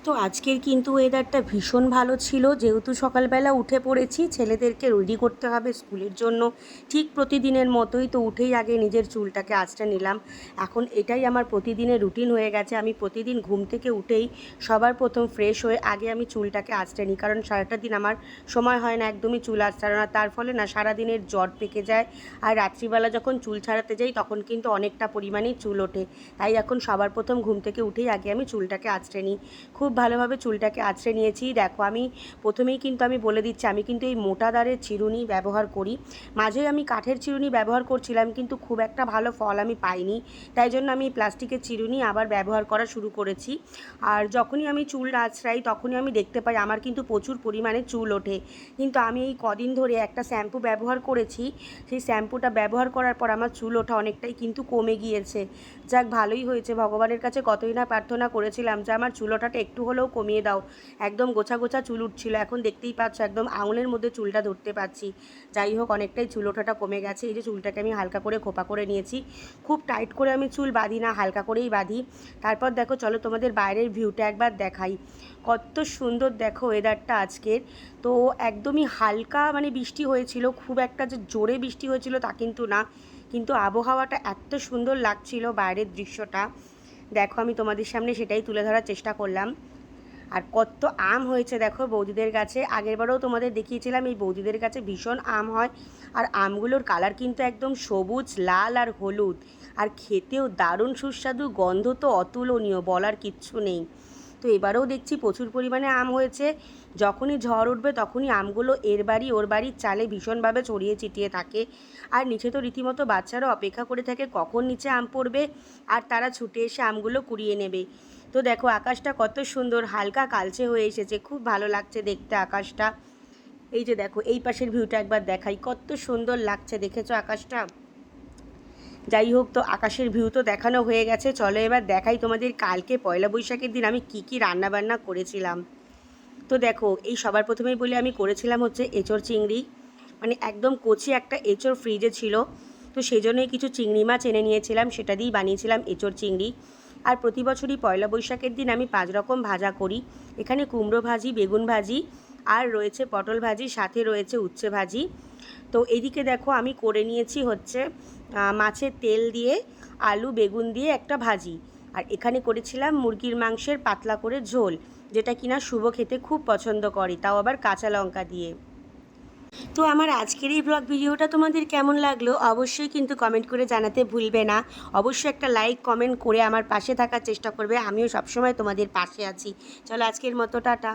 তো আজকের কিন্তু ওয়েদারটা ভীষণ ভালো ছিল, যেহেতু সকালবেলা উঠে পড়েছি, ছেলেদেরকে রেডি করতে হবে স্কুলের জন্য ঠিক প্রতিদিনের মতোই। তো উঠেই আগে নিজের চুলটাকে আঁচড়ে নিলাম। এখন এটাই আমার প্রতিদিনের রুটিন হয়ে গেছে। আমি প্রতিদিন ঘুম থেকে উঠেই সবার প্রথম ফ্রেশ হয়ে আগে আমি চুলটাকে আঁচড়ে নিই, কারণ সারাটা দিন আমার সময় হয় না একদমই চুল আঁচড়ানো না। তার ফলে না সারাদিনের জ্বর পেকে যায়, আর রাত্রিবেলা যখন চুল ছাড়াতে যাই তখন কিন্তু অনেকটা পরিমাণেই চুল ওঠে। তাই এখন সবার প্রথম ঘুম থেকে উঠেই আগে আমি চুলটাকে আঁচড়ে নিই। খুব ভালোভাবে চুলটাকে আঁচড়ে নিয়েছি। দেখো, আমি প্রথমেই কিন্তু আমি বলে দিচ্ছি, আমি কিন্তু এই মোটা দাঁড়ের চিরুনি ব্যবহার করি। মাঝে আমি কাঠের চিরুনি ব্যবহার করছিলাম, কিন্তু খুব একটা ভালো ফল আমি পাইনি। তাই জন্য আমি প্লাস্টিকের চিরুনি আবার ব্যবহার করা শুরু করেছি। আর যখনই আমি চুল আঁচড়াই তখনই আমি দেখতে পাই আমার কিন্তু প্রচুর পরিমাণে চুল ওঠে। কিন্তু আমি এই কদিন ধরে একটা শ্যাম্পু ব্যবহার করেছি, সেই শ্যাম্পুটা ব্যবহার করার পর আমার চুল ওঠা অনেকটাই কিন্তু কমে গিয়েছে। যাক, ভালোই হয়েছে। ভগবানের কাছে কতই না প্রার্থনা করেছিলাম যে আমার চুল ওঠাটা একটু হলেও কমিয়ে দাও। একদম গোছা গোছা চুল উঠছিল, এখন দেখতেই পাচ্ছ একদম আঙুলের মধ্যে চুলটা ধরতে পারছি। যাই হোক, অনেকটাই চুল ওঠাটা কমে গেছে। এই যে চুলটাকে আমি হালকা করে খোপা করে নিয়েছি। খুব টাইট করে আমি চুল বাঁধি না, হালকা করেই বাঁধি। তারপর দেখো, চলো তোমাদের বাইরের ভিউটা একবার দেখাই। কত সুন্দর দেখো ওয়েদারটা আজকের। তো একদমই হালকা মানে বৃষ্টি হয়েছিল, খুব একটা যে জোরে বৃষ্টি হয়েছিল তা কিন্তু না, কিন্তু আবহাওয়াটা এত সুন্দর লাগছিল বাইরের দৃশ্যটা। দেখো, আমি তোমাদের সামনে সেটাই তুলে ধরার চেষ্টা করলাম। আর কত আম হয়েছে দেখো বৌদিদের গাছে। আগেরবারও তোমাদের দেখিয়েছিলাম এই বৌদিদের গাছে ভীষণ আম হয়। আর আমগুলোর কালার কিন্তু একদম সবুজ, লাল আর হলুদ। আর খেতেও দারুণ সুস্বাদু, গন্ধ তো অতুলনীয়, বলার কিচ্ছু নেই। তো এবারেও দেখছি প্রচুর পরিমাণে আম হয়েছে। যখনই ঝড় উঠবে তখনই আমগুলো এর বাড়ি ওর বাড়ির চালে ভীষণভাবে ছড়িয়ে ছিটিয়ে থাকে। আর নিচে তো রীতিমতো বাচ্চারা অপেক্ষা করে থাকে কখন নিচে আম পড়বে, আর তারা ছুটে এসে আমগুলো কুড়িয়ে নেবে। তো দেখো, আকাশটা কত সুন্দর হালকা কালচে হয়ে এসেছে, খুব ভালো লাগছে দেখতে আকাশটা। এই যে দেখো, এই পাশের ভিউটা একবার দেখাই, কত সুন্দর লাগছে, দেখেছো আকাশটা? যাই হোক, তো আকাশের ভিউ তো দেখানো হয়ে গেছে। চলো এবার দেখাই তোমাদের কালকে পয়লা বৈশাখের দিন আমি কী কী রান্নাবান্না করেছিলাম। তো দেখো, এই সবার প্রথমেই বলি, আমি করেছিলাম হচ্ছে এঁচোড় চিংড়ি। মানে একদম কচি একটা এঁচোড় ফ্রিজে ছিল, তো সেই জন্যই কিছু চিংড়ি মাছ এনে নিয়েছিলাম, সেটা দিয়েই বানিয়েছিলাম এঁচোড় চিংড়ি। আর প্রতি বছরই পয়লা বৈশাখের দিন আমি 5 রকম ভাজা করি। এখানে কুমড়ো ভাজি, বেগুন ভাজি, আর রয়েছে পটল ভাজি, সাথে রয়েছে উচ্ছে ভাজি। তো এদিকে দেখো, আমি করে নিয়েছি হচ্ছে মাছের তেল দিয়ে আলু বেগুন দিয়ে একটা ভাজি। আর এখানে করেছিলাম মুরগির মাংসের পাতলা করে ঝোল, যেটা কিনা শুভ খেতে খুব পছন্দ করে, তাও আবার কাঁচা লঙ্কা দিয়ে। তো আমার আজকের এই ব্লগ ভিডিওটা তোমাদের কেমন লাগলো অবশ্যই কিন্তু কমেন্ট করে জানাতে ভুলবে না। অবশ্যই একটা লাইক কমেন্ট করে আমার পাশে থাকার চেষ্টা করবে, আমিও সবসময় তোমাদের পাশে আছি। চলো আজকের মতো টাটা।